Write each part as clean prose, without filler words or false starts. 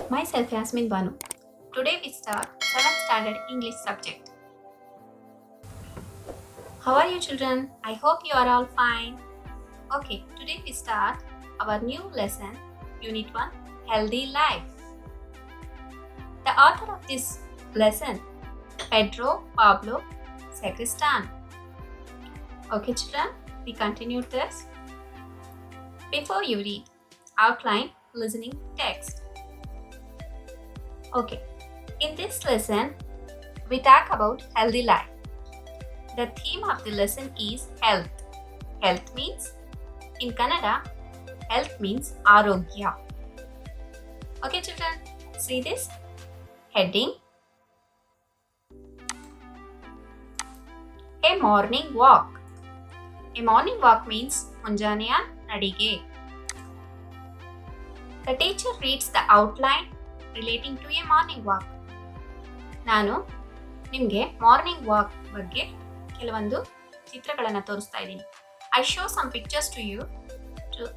Myself Yasmin Banu. Today we start 7th standard English subject. How are you children? I hope you are all fine. Okay, today we start our new lesson, Unit 1, Healthy Life. The author of this lesson, Pedro Pablo Sacristan. Okay children, we continue this. Before you read, outline listening text. Okay, in this lesson, we talk about healthy life. The theme of the lesson is health. Health means, in Kannada, health means arogya. Okay children, see this heading. A morning walk. A morning walk means ಮುಂಜಾನೆಯ ನಡಿಗೆ. The teacher reads the outline relating to a morning walk. ನಾನು ನಿಮಗೆ morning walk ಬಗ್ಗೆ ಕೆಲವೊಂದು ಚಿತ್ರಗಳನ್ನು ತೋರಿಸ್ತಾ ಇದ್ದೀನಿ. I show some pictures to you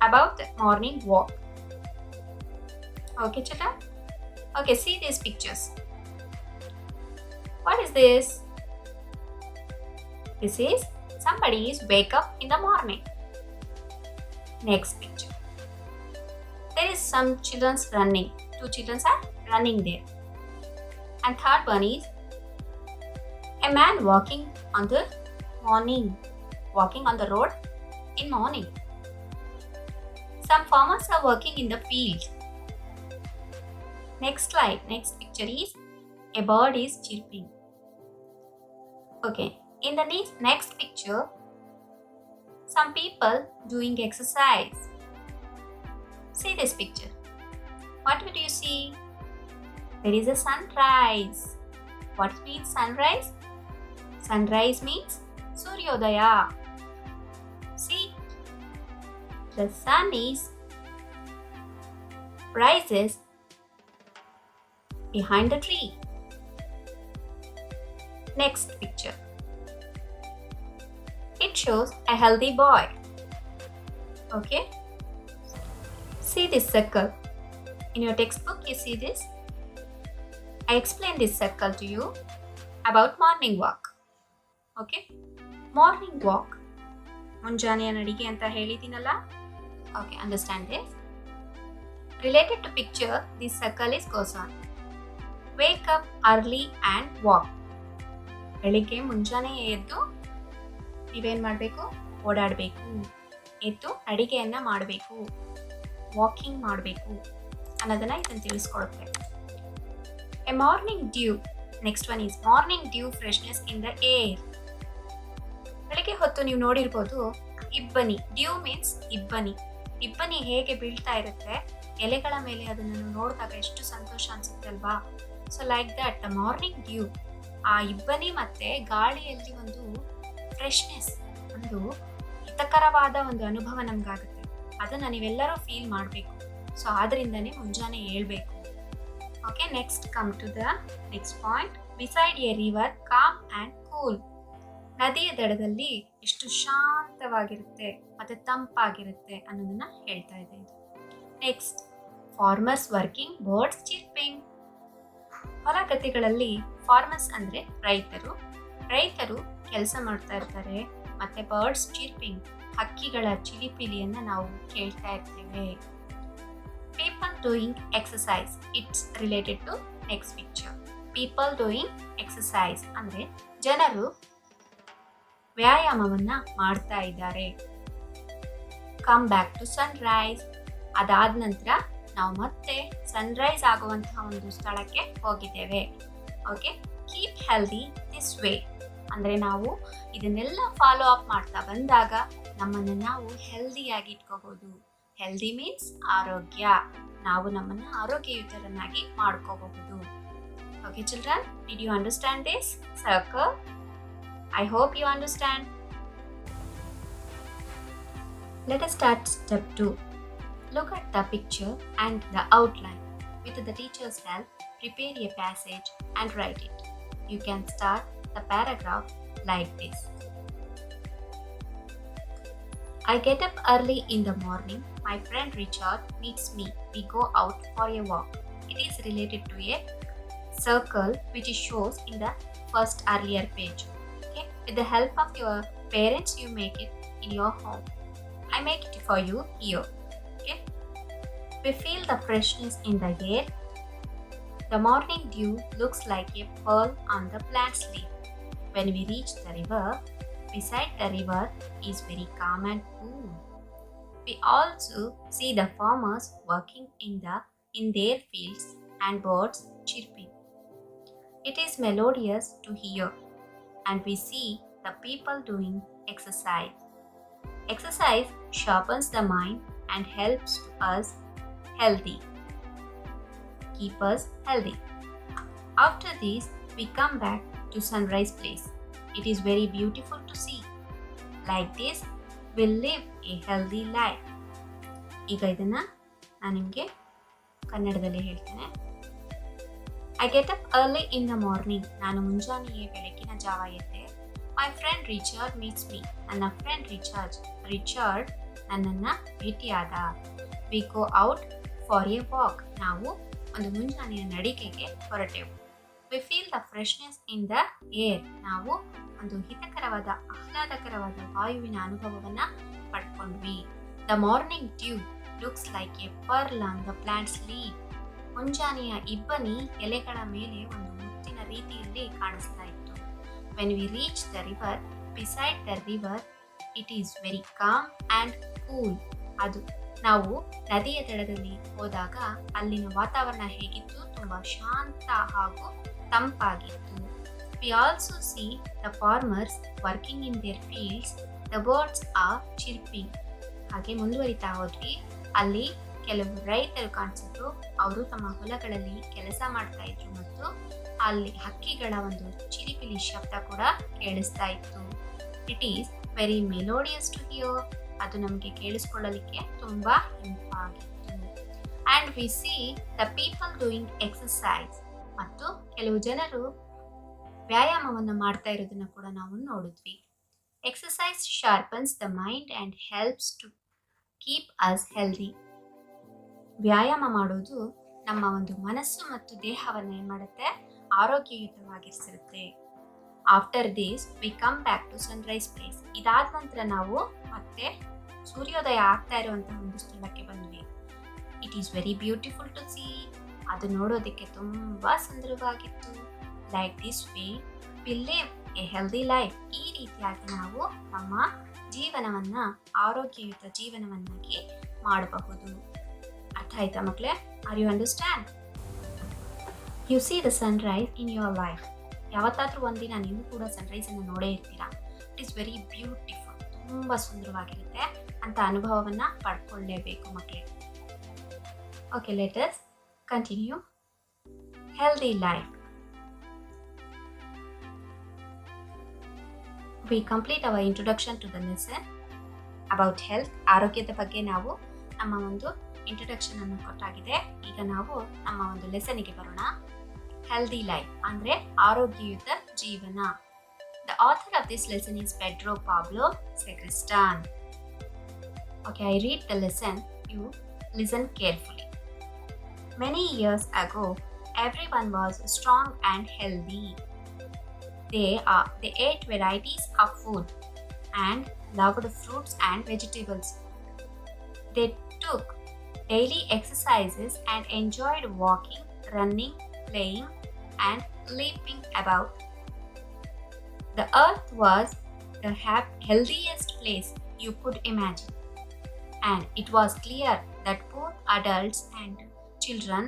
about the morning walk. Okay children? Okay, see these pictures. What is this? This is somebody is wake up in the morning. Next picture. There is some children running. Two children are running there. And third one is a man walking on the road in morning. Some farmers are working in the field. Next slide, next picture is a bird is chirping. Okay, in the next picture, some people doing exercise. See this picture. What would you see? There is a sunrise. What means sunrise? Sunrise means Suryodaya. See, the sun is rises behind the tree. Next picture. It shows a healthy boy. Okay? See this circle. In your textbook, you see this. I explained this circle to you about morning walk. Okay? Morning walk. ಮುಂಜಾನೆಯ ನಡಿಗೆ ಅಂತ ಹೇಳಿದ್ದೀನಲ್ಲ? Okay, understand this. Related to picture, this circle is goes on. Wake up early and walk. ಬೆಳಿಗ್ಗೆ ಮುಂಜಾನೆ ಎದ್ದು ನೀವೇನು ಮಾಡಬೇಕು? ಓಡಾಡಬೇಕು. ಎದ್ದು ಅಡಿಗೆಯನ್ನು ಮಾಡಬೇಕು. ವಾಕಿಂಗ್ ಮಾಡಬೇಕು ಅನ್ನೋದನ್ನು ಇದನ್ನು ತಿಳಿಸ್ಕೊಡುತ್ತೆ. A morning dew. Next one is morning dew freshness in the air. ಬೆಳಿಗ್ಗೆ ಹೊತ್ತು ನೀವು ನೋಡಿರ್ಬೋದು ಇಬ್ಬನಿ. ಡ್ಯೂ ಮೀನ್ಸ್ ಇಬ್ಬನಿ. ಇಬ್ಬನಿ ಹೇಗೆ ಬೀಳ್ತಾ ಇರುತ್ತೆ ಎಲೆಗಳ ಮೇಲೆ, ಅದನ್ನು ನೋಡಿದಾಗ ಎಷ್ಟು ಸಂತೋಷ ಅನ್ಸುತ್ತೆ ಅಲ್ವಾ? So like that the morning dew. ಆ ಇಬ್ಬನಿ ಮತ್ತೆ ಗಾಳಿಯಲ್ಲಿ ಒಂದು ಫ್ರೆಶ್ನೆಸ್, ಒಂದು ಹಿತಕರವಾದ ಒಂದು ಅನುಭವ ನಮ್ಗಾಗುತ್ತೆ. ಅದನ್ನು ನೀವೆಲ್ಲರೂ ಫೀಲ್ ಮಾಡಬೇಕು. ಸೊ ಆದ್ರಿಂದನೇ ಮುಂಜಾನೆ ಹೇಳ್ಬೇಕು. Okay, next come to the next point. Beside a river calm and cool. ನದಿಯ ದಡದಲ್ಲಿ ಎಷ್ಟು ಶಾಂತವಾಗಿರುತ್ತೆ ಮತ್ತು ತಂಪಾಗಿರುತ್ತೆ ಅನ್ನೋದನ್ನ ಹೇಳ್ತಾ ಇದೆ ಇದು. Next, farmers working, birds chirping. ಹೊಲ ಗದ್ದೆಗಳಲ್ಲಿ ಫಾರ್ಮರ್ಸ್ ಅಂದರೆ ರೈತರು ಕೆಲಸ ಮಾಡ್ತಾ ಇರ್ತಾರೆ. ಮತ್ತೆ ಬರ್ಡ್ಸ್ ಚಿರ್ಪಿಂಗ್, ಹಕ್ಕಿಗಳ ಚಿಲಿಪಿಲಿಯನ್ನು ನಾವು ಕೇಳ್ತಾ ಇರ್ತೇವೆ. People doing exercise. It's related to next picture. People doing exercise ಅಂದರೆ ಜನರು ವ್ಯಾಯಾಮವನ್ನ ಮಾಡ್ತಾ ಇದ್ದಾರೆ. Come back to sunrise. ಅದಾದ ನಂತರ ನಾವು ಮತ್ತೆ ಸನ್ರೈಸ್ ಆಗುವಂತಹ ಒಂದು ಸ್ಥಳಕ್ಕೆ ಹೋಗಿದ್ದೇವೆ. Okay, keep healthy this way ಅಂದರೆ ನಾವು ಇದನ್ನೆಲ್ಲ ಫಾಲೋ ಅಪ್ ಮಾಡ್ತಾ ಬಂದಾಗ ನಮ್ಮನ್ನು ನಾವು ಹೆಲ್ದಿಯಾಗಿ ಇಟ್ಕೋಬಹುದು. ಹೆಲ್ದಿ ಮೀನ್ಸ್ ಆರೋಗ್ಯ. ನಾವು ನಮ್ಮನ್ನು ಆರೋಗ್ಯಯುತರನ್ನಾಗಿ ಮಾಡ್ಕೋಬಹುದು. Okay children, did you understand this circle? I hope you understand. Let us start step 2. Look at the picture and the outline. With the teacher's help, prepare a passage and write it. You can start the paragraph like this. I get up early in the morning. My friend Richard meets me. We go out for a walk. It is related to a circle which is shows in the first earlier page. Okay, with the help of your parents, you make it in your home. I make it for you here. Okay, we feel the freshness in the air. The morning dew looks like a pearl on the plant's leaf. When we reach the river, beside the river is very calm and cool. We also see the farmers working in their fields and birds chirping. It is melodious to hear, and we see the people doing exercise. Exercise sharpens the mind and helps us healthy. Keep us healthy. After this, we come back to Sunrise Place. It is very beautiful to see. Like this, we'll live a healthy life. ಈಗ ಇದನ್ನ ನಾನು ನಿಮಗೆ ಕನ್ನಡದಲ್ಲಿ ಹೇಳ್ತೇನೆ. I get up early in the morning. ನಾನು ಮುಂಜಾನೆಯೇ ಬೆಳಗಿನ ಜಾವ ಎದ್ದೆ. My friend Richard meets me. ನನ್ನ ಫ್ರೆಂಡ್ ರಿಚರ್ಡ್ ನನ್ನನ್ನು ಭೇಟಿಯಾದ. We go out for a walk. ನಾವು ಒಂದು ಮುಂಜಾನೆಯ ನಡಿಗೆಗೆ ಹೊರಟೆವು. We feel the freshness in the air. ನಾವು ಒಂದು ಹಿತಕರವಾದ ಆಹ್ಲಾದಕರವಾದ ವಾಯುವಿನ ಅನುಭವವನ್ನು ಪಡ್ಕೊಂಡ್ವಿ. The morning dew looks like a pearl on the plant's leaf. ಮುಂಜಾನೆಯ ಇಬ್ಬನಿ ಎಲೆಗಳ ಮೇಲೆ ಒಂದು ಮುತ್ತಿನ ರೀತಿಯಲ್ಲಿ ಕಾಣಿಸ್ತಾ ಇತ್ತು. When we reach the river, beside the river, it is very calm and cool. ಅದು ನಾವು ನದಿಯ ದಡದಲ್ಲಿ ಹೋದಾಗ ಅಲ್ಲಿನ ವಾತಾವರಣ ಹೇಗಿತ್ತು, ತುಂಬಾ ಶಾಂತ ಹಾಗೂ ತಂಪಾಗಿತ್ತು. We also see the farmers working in their fields. The birds are chirping. ಹಾಗೆ ಮುಂದುವರಿತಾ ಹೋದ್ವಿ. ಅಲ್ಲಿ ಕೆಲವು ರೈತರು ಕಾಣಿಸಿದ್ರು. ಅವರು ತಮ್ಮ ಹೊಲಗಳಲ್ಲಿ ಕೆಲಸ ಮಾಡ್ತಾ ಇದ್ರು ಮತ್ತು ಅಲ್ಲಿ ಹಕ್ಕಿಗಳ ಒಂದು ಚಿಲಿಪಿಲಿ ಶಬ್ದ ಕೂಡ ಕೇಳಿಸ್ತಾ ಇತ್ತು. It is very melodious to hear. ಅದು ನಮಗೆ ಕೇಳಿಸ್ಕೊಳ್ಳಲಿಕ್ಕೆ ತುಂಬಾ ಇಂಪಾಗಿತ್ತು. And we see the people doing exercise. ಮತ್ತು ಕೆಲವು ಜನರು ವ್ಯಾಯಾಮವನ್ನು ಮಾಡ್ತಾ ಇರೋದನ್ನ ಕೂಡ ನಾವು ನೋಡಿದ್ವಿ. Exercise sharpens the mind and helps to keep us healthy. ವ್ಯಾಯಾಮ ಮಾಡೋದು ನಮ್ಮ ಒಂದು ಮನಸ್ಸು ಮತ್ತು ದೇಹವನ್ನು ಏನು ಮಾಡುತ್ತೆ, ಆರೋಗ್ಯಯುತವಾಗಿರಿಸಿರುತ್ತೆ. After this we come back to sunrise place. ಇದಾದ ನಂತರ ನಾವು ಮತ್ತೆ ಸೂರ್ಯೋದಯ ಆಗ್ತಾ ಇರುವಂತಹ ಒಂದು ಸ್ಥಳಕ್ಕೆ ಬಂದ್ವಿ. It is very beautiful to see. ಅದು ನೋಡೋದಕ್ಕೆ ತುಂಬಾ ಸುಂದರವಾಗಿತ್ತು. Like this way we live a healthy life. ಈ ರೀತಿಯಾಗಿ ನಾವು ನಮ್ಮ ಜೀವನವನ್ನ ಆರೋಗ್ಯಯುತ ಜೀವನವನ್ನಾಗಿ ಮಾಡಬಹುದು. ಅರ್ಥ ಆಯ್ತಾ ಮಕ್ಕಳೇ? Are you understand? You see the sunrise in your life. ಯಾವತ್ತಾದ್ರೂ ಒಂದಿನ ನೀವು ಕೂಡ ಸನ್ರೈಸ್ ಅನ್ನು ನೋಡೇ ಇರ್ತೀರಾ. It is very beautiful. ತುಂಬಾ ಸುಂದರವಾಗಿರುತ್ತೆ ಅಂತ ಅನುಭವವನ್ನ ಪಡ್ಕೊಳ್ಳೇಬೇಕು ಮಕ್ಕಳೇ. Okay, let us continue. Healthy life. We complete our introduction to the lesson about health. ಆರೋಗ್ಯದ ಬಗ್ಗೆ ನಾವು ನಮ್ಮ ಒಂದು ಇಂಟ್ರೊಡಕ್ಷನ್ ಅನ್ನು ಕೊಟ್ಟಾಗಿದೆ. ಈಗ ನಾವು ನಮ್ಮ ಒಂದು ಲೆಸನ್ಗೆ ಬರೋಣ. ಹೆಲ್ದಿ ಲೈಫ್ ಅಂದ್ರೆ ಆರೋಗ್ಯಯುತ ಜೀವನ. The author of this lesson is Pedro Pablo Sacristan. Okay, I read the lesson. You listen carefully. Many years ago, everyone was strong and healthy. They ate varieties of food and loved fruits and vegetables. They took daily exercises and enjoyed walking, running, playing, and leaping about. The earth was the healthiest place you could imagine, and it was clear that both adults and children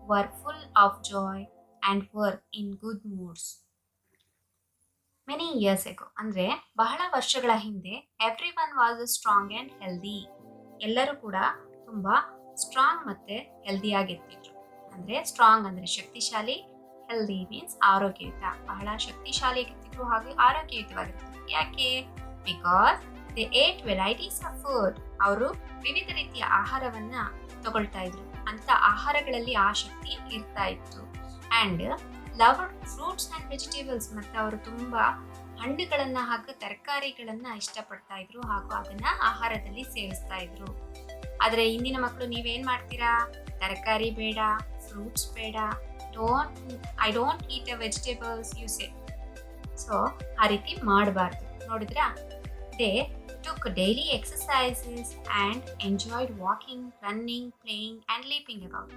were full of joy and were in good moods. Many years ago ಅಂದರೆ ಬಹಳ ವರ್ಷಗಳ ಹಿಂದೆ every one was strong and healthy. ಎಲ್ಲರೂ ಕೂಡ ತುಂಬ strong ಮತ್ತು ಹೆಲ್ದಿಯಾಗಿರ್ತಿದ್ರು. ಅಂದರೆ strong ಅಂದರೆ ಶಕ್ತಿಶಾಲಿ, ಹೆಲ್ದಿ ಮೀನ್ಸ್ ಆರೋಗ್ಯಯುತ. ಬಹಳ ಶಕ್ತಿಶಾಲಿಯಾಗಿರ್ತಿದ್ರು ಹಾಗೂ ಆರೋಗ್ಯಯುತವಾಗಿರ್ತಿದ್ರು. ಯಾಕೆ? Because they eight varieties of food. ಅವರು ವಿವಿಧ ರೀತಿಯ ಆಹಾರವನ್ನು ತಗೊಳ್ತಾ ಇದ್ರು. ಅಂತ ಆಹಾರಗಳಲ್ಲಿ ಆ ಶಕ್ತಿ ಇರ್ತಾ ಇತ್ತು. And loved fruits and vegetables. ಮತ್ತು ಅವರು ತುಂಬ ಹಣ್ಣುಗಳನ್ನ ಹಾಗೂ ತರಕಾರಿಗಳನ್ನ ಇಷ್ಟಪಡ್ತಾ ಇದ್ರು ಹಾಗೂ ಅದನ್ನ ಆಹಾರದಲ್ಲಿ ಸೇವಿಸ್ತಾ ಇದ್ರು. ಆದ್ರೆ ಇಂದಿನ ಮಕ್ಕಳು ನೀವೇನ್ ಮಾಡ್ತೀರಾ? ತರಕಾರಿ ಬೇಡ, ಫ್ರೂಟ್ಸ್ ಬೇಡ, I don't eat a vegetables you say. So ಆ ರೀತಿ ಮಾಡಬಾರ್ದು. ನೋಡಿದ್ರಾ? They took daily exercises and enjoyed walking, running, playing and leaping about.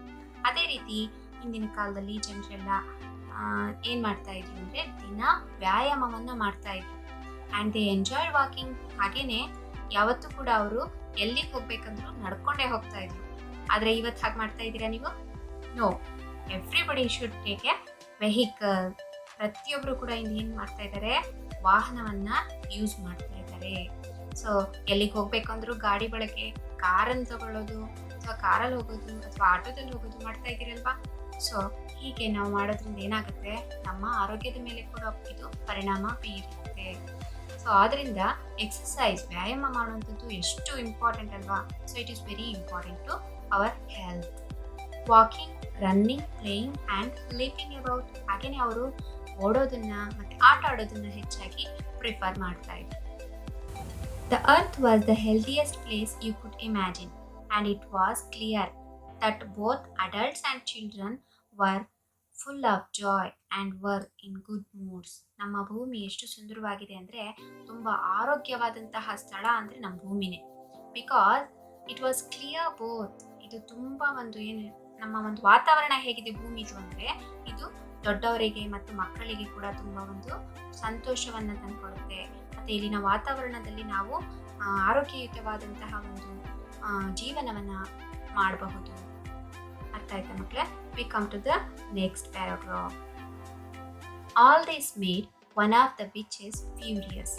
ಅದೇ ರೀತಿ ಇಂದಿನ ಕಾಲದಲ್ಲಿ ಜನರೆಲ್ಲ ಏನ್ ಮಾಡ್ತಾ ಇದ್ರು ಅಂದ್ರೆ ದಿನ ವ್ಯಾಯಾಮವನ್ನ ಮಾಡ್ತಾ ಇದ್ರು. And they enjoyed walking. ಹಾಗೇನೆ ಯಾವತ್ತೂ ಕೂಡ ಅವರು ಎಲ್ಲಿಗೆ ಹೋಗ್ಬೇಕಂದ್ರೂ ನಡ್ಕೊಂಡೇ ಹೋಗ್ತಾ ಇದ್ರು. ಆದ್ರೆ ಇವತ್ತು ಹಾಗೆ ಮಾಡ್ತಾ ಇದ್ದೀರಾ ನೀವು? No, everybody should take a vehicle. ಪ್ರತಿಯೊಬ್ರು ಕೂಡ ಇಂದು ಏನ್ ಮಾಡ್ತಾ ಇದ್ದಾರೆ? ವಾಹನವನ್ನ ಯೂಸ್ ಮಾಡ್ತಾ ಇದ್ದಾರೆ. ಸೊ ಎಲ್ಲಿಗೆ ಹೋಗ್ಬೇಕಂದ್ರೂ ಗಾಡಿ ಬಳಕೆ, ಕಾರನ್ನು ತಗೊಳ್ಳೋದು ಅಥವಾ ಕಾರಲ್ಲಿ ಹೋಗೋದು ಅಥವಾ ಆಟೋದಲ್ಲಿ ಹೋಗೋದು ಮಾಡ್ತಾ ಇದ್ದೀರಲ್ವಾ? ಸೊ ಹೀಗೆ ನಾವು ಮಾಡೋದ್ರಿಂದ ಏನಾಗುತ್ತೆ? ನಮ್ಮ ಆರೋಗ್ಯದ ಮೇಲೆ ಕೂಡ ಇದು ಪರಿಣಾಮ ಬೀರುತ್ತೆ. ಸೊ ಆದ್ರಿಂದ ಎಕ್ಸಸೈಸ್, ವ್ಯಾಯಾಮ ಮಾಡುವಂಥದ್ದು ಎಷ್ಟು ಇಂಪಾರ್ಟೆಂಟ್ ಅಲ್ವಾ? So it is very important to our health. Walking, running, playing and leaping about. ಹಾಗೇನೆ ಅವರು ಓಡೋದನ್ನ ಮತ್ತೆ ಆಟ ಆಡೋದನ್ನ ಹೆಚ್ಚಾಗಿ ಪ್ರಿಫರ್ ಮಾಡ್ತಾ ಇದ್ರು. The earth was the healthiest place you could imagine, and it was clear that both adults and children were full of joy and were in good moods. ನಮ್ಮ ಭೂಮಿ ಎಷ್ಟು ಸುಂದರವಾಗಿದೆ ಅಂದರೆ ತುಂಬ ಆರೋಗ್ಯವಾದಂತಹ ಸ್ಥಳ ಅಂದರೆ ನಮ್ಮ ಭೂಮಿನೇ. Because it was clear both. ಇದು ತುಂಬ ನಮ್ಮ ಒಂದು ವಾತಾವರಣ ಹೇಗಿದೆ ಭೂಮಿದು ಅಂದರೆ ಇದು ದೊಡ್ಡವರಿಗೆ ಮತ್ತು ಮಕ್ಕಳಿಗೆ ಕೂಡ ತುಂಬ ಒಂದು ಸಂತೋಷವನ್ನು ತಂದುಕೊಡುತ್ತೆ. ಮತ್ತು ಇಲ್ಲಿನ ವಾತಾವರಣದಲ್ಲಿ ನಾವು ಆರೋಗ್ಯಯುತವಾದಂತಹ ಒಂದು ಜೀವನವನ್ನು ಮಾಡಬಹುದು. ಅರ್ಥ ಆಯ್ತಾ ಮಕ್ಕಳೇ? We come to the next paragraph. All this made one of the witches furious.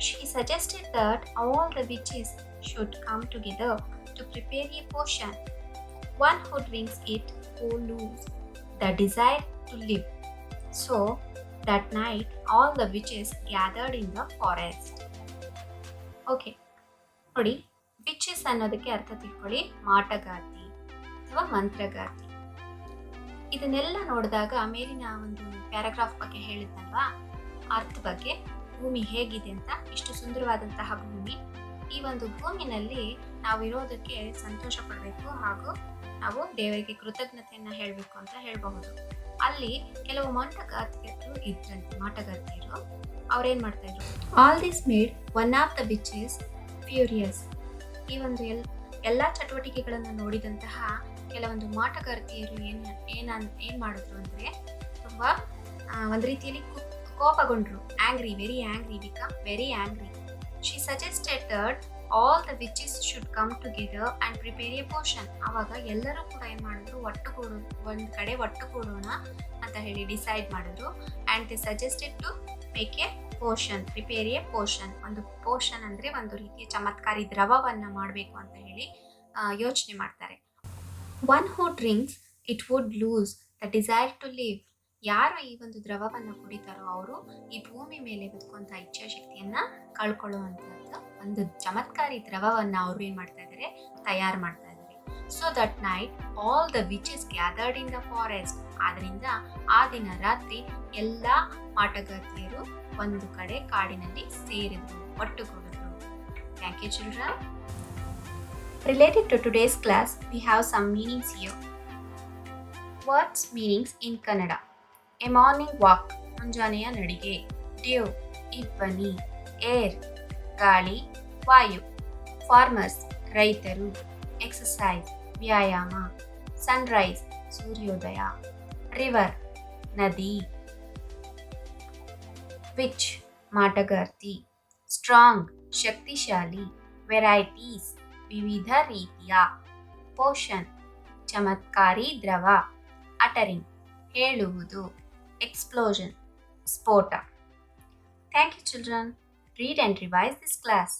She suggested that all the witches should come together to prepare a potion. One who drinks it will lose the desire to live. So that night all the witches gathered in the forest. Okay ನೋಡಿ, witches ಅನ್ನೋದಕ್ಕೆ ಅರ್ಥ ತಿಳ್ಕೊಳ್ಳಿ. ಮಾಟಗಾತಿ ಅಥವಾ ಮಂತ್ರಗಾತಿ. ಇದನ್ನೆಲ್ಲ ನೋಡಿದಾಗ ಮೇಲಿನ ಒಂದು paragraph ಬಗ್ಗೆ ಹೇಳಿದ್ನಲ್ವಾ, ಅರ್ಥ ಬಗ್ಗೆ, ಭೂಮಿ ಹೇಗಿದೆ ಅಂತ. ಇಷ್ಟು ಸುಂದರವಾದಂತಹ ಭೂಮಿ. ಈ ಒಂದು ಭೂಮಿನಲ್ಲಿ ನಾವು ಇರೋದಕ್ಕೆ ಸಂತೋಷ ಪಡಬೇಕು ಹಾಗೂ ನಾವು ದೇವರಿಗೆ ಕೃತಜ್ಞತೆಯನ್ನ ಹೇಳಬೇಕು ಅಂತ ಹೇಳಬಹುದು. ಅಲ್ಲಿ ಕೆಲವು ಮಾಟಗಾತಿಯರು ಇದ್ರಂತೆ. ಮಾಟಗಾತಿಯರು ಅವ್ರೇನ್ ಮಾಡ್ತಾ ಇದ್ರು? All this made one of the witches furious. ಈ ಒಂದು ಎಲ್ಲ ಚಟುವಟಿಕೆಗಳನ್ನು ನೋಡಿದಂತಹ ಕೆಲವೊಂದು ಮಾಟಗಾರ್ತಿಯರು ಏನ್ ಮಾಡಿದ್ರು ಅಂದ್ರೆ ತುಂಬಾ ಒಂದು ರೀತಿಯಲ್ಲಿ ಕೋಪಗೊಂಡ್ರು. Angry, very angry, become very angry. She suggested that all the witches should come together and prepare a potion. ಆವಾಗ ಎಲ್ಲರೂ ಕೂಡ ಏನು ಮಾಡಿದ್ರು? ಒಂದು ಕಡೆ ಒಟ್ಟುಗೂಡೋಣ ಅಂತ ಹೇಳಿ ಡಿಸೈಡ್ ಮಾಡಿದ್ರು. And they suggested to make a potion, prepare a potion. ಒಂದು ಪೋಷನ್ ಅಂದರೆ ಒಂದು ರೀತಿಯ ಚಮತ್ಕಾರಿ ದ್ರವವನ್ನು ಮಾಡಬೇಕು ಅಂತ ಹೇಳಿ ಯೋಚನೆ ಮಾಡ್ತಾರೆ. One who drinks it would lose the desire to live. ಯಾರು ಈ ಒಂದು ದ್ರವವನ್ನು ಕುಡಿತಾರೋ ಅವರು ಈ ಭೂಮಿ ಮೇಲೆ ಬದುಕುವಂಥ ಇಚ್ಛಾಶಕ್ತಿಯನ್ನು ಕಳ್ಕೊಳ್ಳುವಂಥದ್ದು ಒಂದು ಚಮತ್ಕಾರಿ ದ್ರವವನ್ನು ಅವರು ಏನು ಮಾಡ್ತಾ ಇದ್ದಾರೆ? ತಯಾರು ಮಾಡ್ತಾ ಇದ್ದಾರೆ. So that night all the witches gathered in the forest. ಆದ್ರಿಂದ ಆ ದಿನ ರಾತ್ರಿ ಎಲ್ಲ ಮಾಟಗಾತಿಯರು ಒಂದು ಕಡೆ ಕಾಡಿನಲ್ಲಿ ಸೇರಿದ್ರು, ಒಟ್ಟುಗೂಡಿದ್ರು. Thank you children. Related to today's class, we have some meanings here. Words meanings in Kannada. A morning walk, ಮುಂಜಾನೆಯ ನಡಿಗೆ. Dew, ಇಬ್ಬನಿ. Air, ಗಾಳಿ, ವಾಯು. Farmers, ರೈತರು. Exercise, ವ್ಯಾಯಾಮ. Sunrise, ಸೂರ್ಯೋದಯ. River, ನದಿ. Witch, ಮಾಟಗಾರ್ತಿ. Strong, ಶಕ್ತಿಶಾಲಿ. Varieties, ವಿವಿಧ ರೀತಿಯ. ಪೋಷನ್, ಚಮತ್ಕಾರಿ ದ್ರವ. ಅಟರಿಂಗ್, ಹೇಳುವುದು. ಎಕ್ಸ್ಪ್ಲೋಷನ್, ಸ್ಫೋಟ. Thank you children. Read and revise this class.